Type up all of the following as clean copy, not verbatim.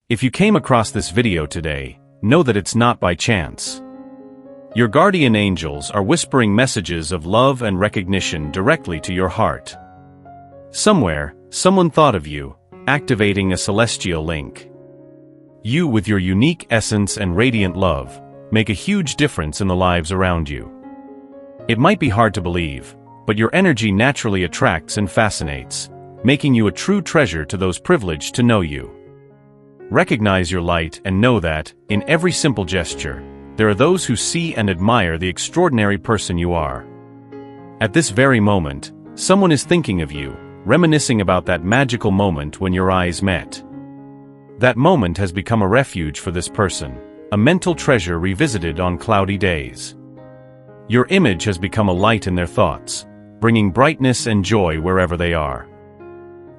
If you came across this video today, know that it's not by chance. Your guardian angels are whispering messages of love and recognition directly to your heart. Somewhere, someone thought of you, activating a celestial link. You, with your unique essence and radiant love, make a huge difference in the lives around you. It might be hard to believe, but your energy naturally attracts and fascinates, making you a true treasure to those privileged to know you. Recognize your light and know that, in every simple gesture, there are those who see and admire the extraordinary person you are. At this very moment, someone is thinking of you, reminiscing about that magical moment when your eyes met. That moment has become a refuge for this person, a mental treasure revisited on cloudy days. Your image has become a light in their thoughts, bringing brightness and joy wherever they are.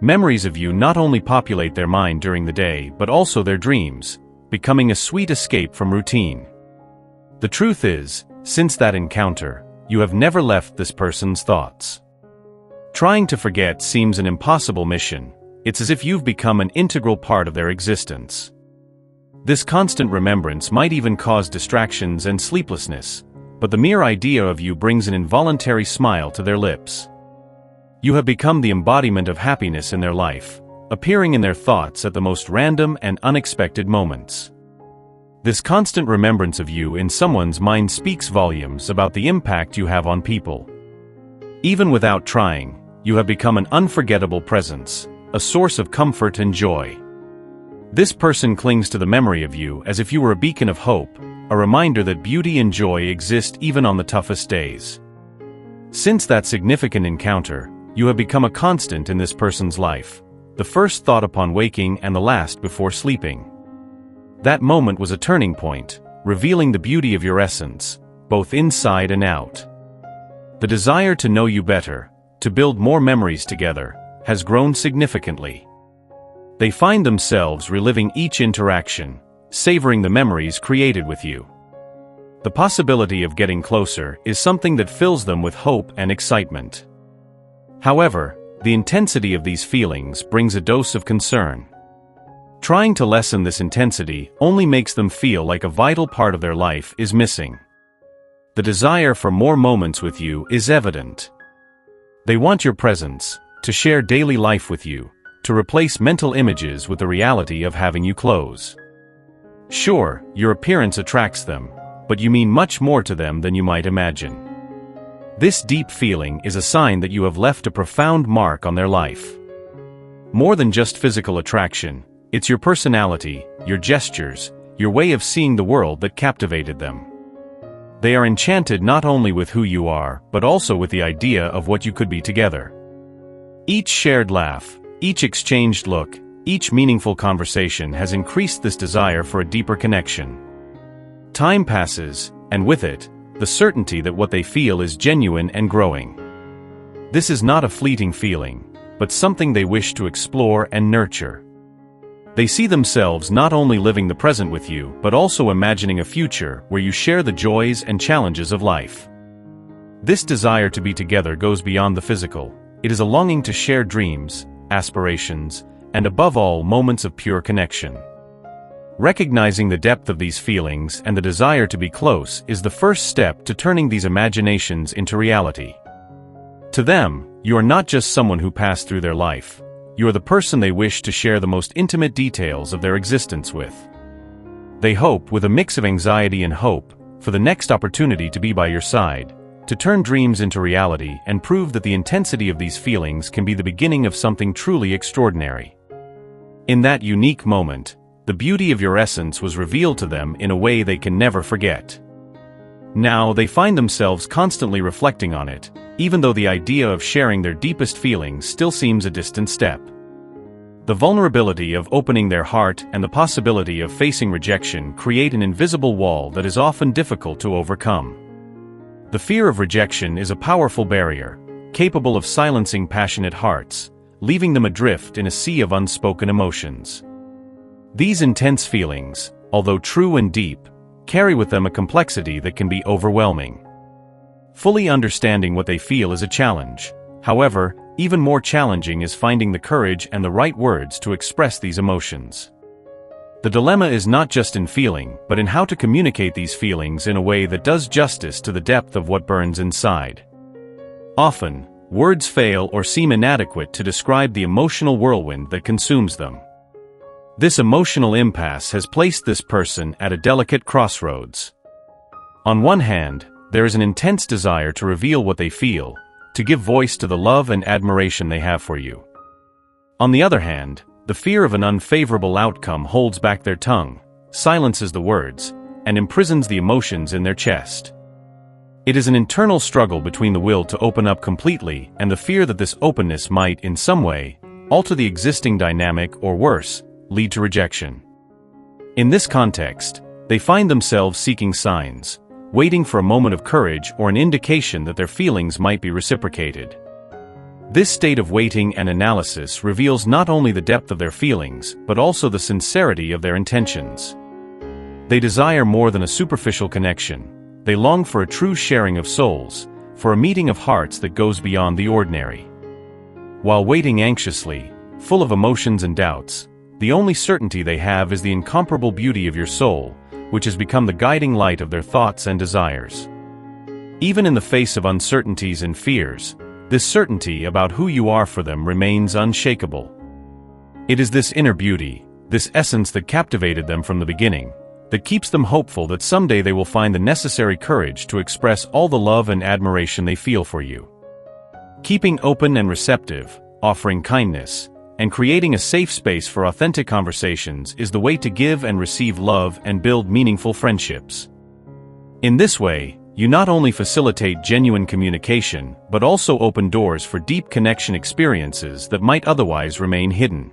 Memories of you not only populate their mind during the day but also their dreams, becoming a sweet escape from routine. The truth is, since that encounter, you have never left this person's thoughts. Trying to forget seems an impossible mission. It's as if you've become an integral part of their existence. This constant remembrance might even cause distractions and sleeplessness, but the mere idea of you brings an involuntary smile to their lips. You have become the embodiment of happiness in their life, appearing in their thoughts at the most random and unexpected moments. This constant remembrance of you in someone's mind speaks volumes about the impact you have on people. Even without trying, you have become an unforgettable presence, a source of comfort and joy. This person clings to the memory of you as if you were a beacon of hope, a reminder that beauty and joy exist even on the toughest days. Since that significant encounter, you have become a constant in this person's life, the first thought upon waking and the last before sleeping. That moment was a turning point, revealing the beauty of your essence, both inside and out. The desire to know you better, to build more memories together, has grown significantly. They find themselves reliving each interaction, savoring the memories created with you. The possibility of getting closer is something that fills them with hope and excitement. However, the intensity of these feelings brings a dose of concern. Trying to lessen this intensity only makes them feel like a vital part of their life is missing. The desire for more moments with you is evident. They want your presence, to share daily life with you, to replace mental images with the reality of having you close. Sure, your appearance attracts them, but you mean much more to them than you might imagine. This deep feeling is a sign that you have left a profound mark on their life. More than just physical attraction, it's your personality, your gestures, your way of seeing the world that captivated them. They are enchanted not only with who you are, but also with the idea of what you could be together. Each shared laugh, each exchanged look, each meaningful conversation has increased this desire for a deeper connection. Time passes, and with it, the certainty that what they feel is genuine and growing. This is not a fleeting feeling, but something they wish to explore and nurture. They see themselves not only living the present with you, but also imagining a future where you share the joys and challenges of life. This desire to be together goes beyond the physical. It is a longing to share dreams, aspirations, and above all, moments of pure connection. Recognizing the depth of these feelings and the desire to be close is the first step to turning these imaginations into reality. To them, you are not just someone who passed through their life. You are the person they wish to share the most intimate details of their existence with. They hope, with a mix of anxiety and hope, for the next opportunity to be by your side, to turn dreams into reality and prove that the intensity of these feelings can be the beginning of something truly extraordinary. In that unique moment, the beauty of your essence was revealed to them in a way they can never forget. Now they find themselves constantly reflecting on it, even though the idea of sharing their deepest feelings still seems a distant step. The vulnerability of opening their heart and the possibility of facing rejection create an invisible wall that is often difficult to overcome. The fear of rejection is a powerful barrier, capable of silencing passionate hearts, leaving them adrift in a sea of unspoken emotions. These intense feelings, although true and deep, carry with them a complexity that can be overwhelming. Fully understanding what they feel is a challenge. However, even more challenging is finding the courage and the right words to express these emotions. The dilemma is not just in feeling, but in how to communicate these feelings in a way that does justice to the depth of what burns inside. Often, words fail or seem inadequate to describe the emotional whirlwind that consumes them. This emotional impasse has placed this person at a delicate crossroads. On one hand, there is an intense desire to reveal what they feel, to give voice to the love and admiration they have for you. On the other hand, the fear of an unfavorable outcome holds back their tongue, silences the words, and imprisons the emotions in their chest. It is an internal struggle between the will to open up completely and the fear that this openness might, in some way, alter the existing dynamic or worse, lead to rejection. In this context, they find themselves seeking signs, waiting for a moment of courage or an indication that their feelings might be reciprocated. This state of waiting and analysis reveals not only the depth of their feelings, but also the sincerity of their intentions. They desire more than a superficial connection. They long for a true sharing of souls, for a meeting of hearts that goes beyond the ordinary. While waiting anxiously, full of emotions and doubts, the only certainty they have is the incomparable beauty of your soul, which has become the guiding light of their thoughts and desires. Even in the face of uncertainties and fears, this certainty about who you are for them remains unshakable. It is this inner beauty, this essence that captivated them from the beginning, that keeps them hopeful that someday they will find the necessary courage to express all the love and admiration they feel for you. Keeping open and receptive, offering kindness, and creating a safe space for authentic conversations is the way to give and receive love and build meaningful friendships. In this way, you not only facilitate genuine communication, but also open doors for deep connection experiences that might otherwise remain hidden.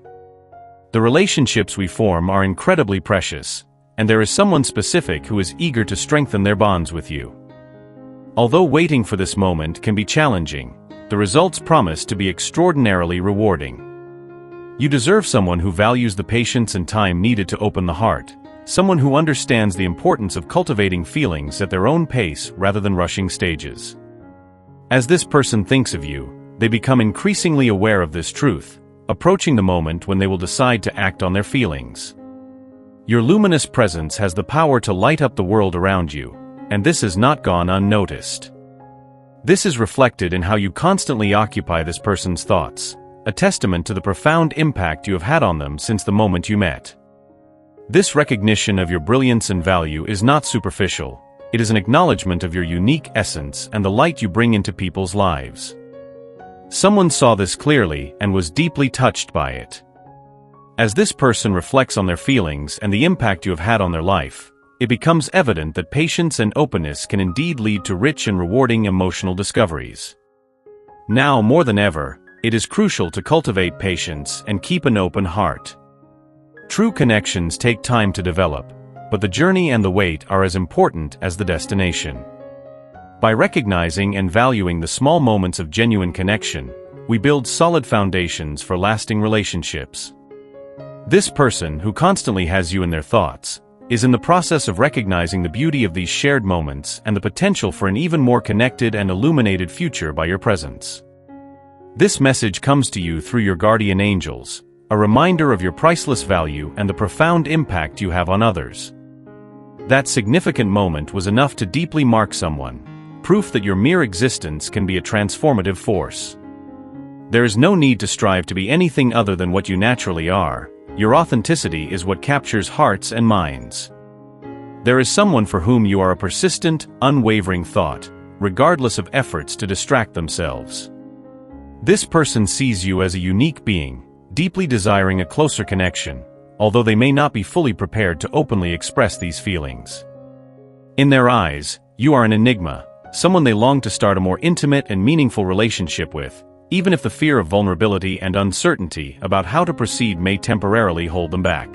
The relationships we form are incredibly precious, and there is someone specific who is eager to strengthen their bonds with you. Although waiting for this moment can be challenging, the results promise to be extraordinarily rewarding. You deserve someone who values the patience and time needed to open the heart, someone who understands the importance of cultivating feelings at their own pace rather than rushing stages. As this person thinks of you, they become increasingly aware of this truth, approaching the moment when they will decide to act on their feelings. Your luminous presence has the power to light up the world around you, and this has not gone unnoticed. This is reflected in how you constantly occupy this person's thoughts, a testament to the profound impact you have had on them since the moment you met. This recognition of your brilliance and value is not superficial, it is an acknowledgement of your unique essence and the light you bring into people's lives. Someone saw this clearly and was deeply touched by it. As this person reflects on their feelings and the impact you have had on their life, it becomes evident that patience and openness can indeed lead to rich and rewarding emotional discoveries. Now more than ever, it is crucial to cultivate patience and keep an open heart. True connections take time to develop, but the journey and the wait are as important as the destination. By recognizing and valuing the small moments of genuine connection, we build solid foundations for lasting relationships. This person, who constantly has you in their thoughts, is in the process of recognizing the beauty of these shared moments and the potential for an even more connected and illuminated future by your presence. This message comes to you through your guardian angels, a reminder of your priceless value and the profound impact you have on others. That significant moment was enough to deeply mark someone, proof that your mere existence can be a transformative force. There is no need to strive to be anything other than what you naturally are. Your authenticity is what captures hearts and minds. There is someone for whom you are a persistent, unwavering thought, regardless of efforts to distract themselves. This person sees you as a unique being, deeply desiring a closer connection, although they may not be fully prepared to openly express these feelings. In their eyes, you are an enigma, someone they long to start a more intimate and meaningful relationship with, even if the fear of vulnerability and uncertainty about how to proceed may temporarily hold them back.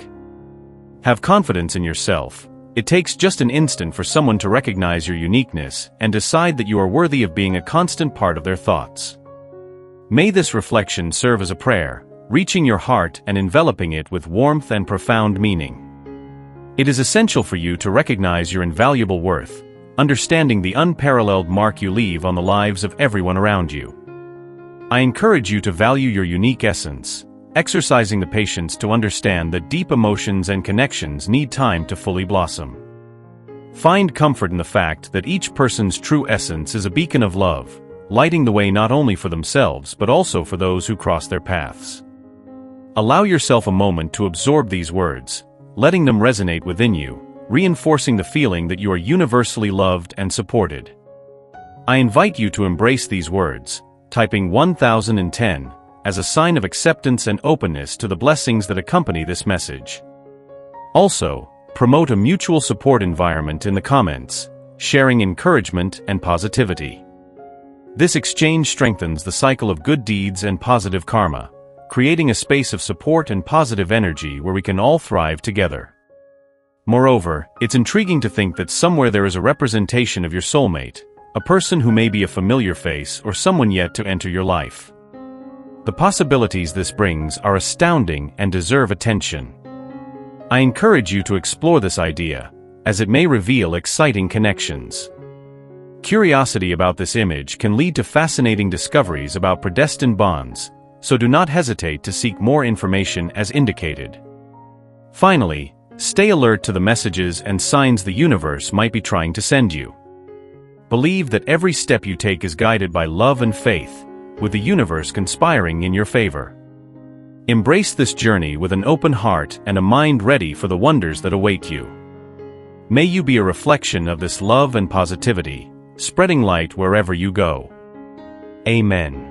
Have confidence in yourself. It takes just an instant for someone to recognize your uniqueness and decide that you are worthy of being a constant part of their thoughts. May this reflection serve as a prayer, reaching your heart and enveloping it with warmth and profound meaning. It is essential for you to recognize your invaluable worth, understanding the unparalleled mark you leave on the lives of everyone around you. I encourage you to value your unique essence, exercising the patience to understand that deep emotions and connections need time to fully blossom. Find comfort in the fact that each person's true essence is a beacon of love, lighting the way not only for themselves but also for those who cross their paths. Allow yourself a moment to absorb these words, letting them resonate within you, reinforcing the feeling that you are universally loved and supported. I invite you to embrace these words, typing 1010, as a sign of acceptance and openness to the blessings that accompany this message. Also, promote a mutual support environment in the comments, sharing encouragement and positivity. This exchange strengthens the cycle of good deeds and positive karma, creating a space of support and positive energy where we can all thrive together. Moreover, it's intriguing to think that somewhere there is a representation of your soulmate, a person who may be a familiar face or someone yet to enter your life. The possibilities this brings are astounding and deserve attention. I encourage you to explore this idea, as it may reveal exciting connections. Curiosity about this image can lead to fascinating discoveries about predestined bonds, so do not hesitate to seek more information as indicated. Finally, stay alert to the messages and signs the universe might be trying to send you. Believe that every step you take is guided by love and faith, with the universe conspiring in your favor. Embrace this journey with an open heart and a mind ready for the wonders that await you. May you be a reflection of this love and positivity, spreading light wherever you go. Amen.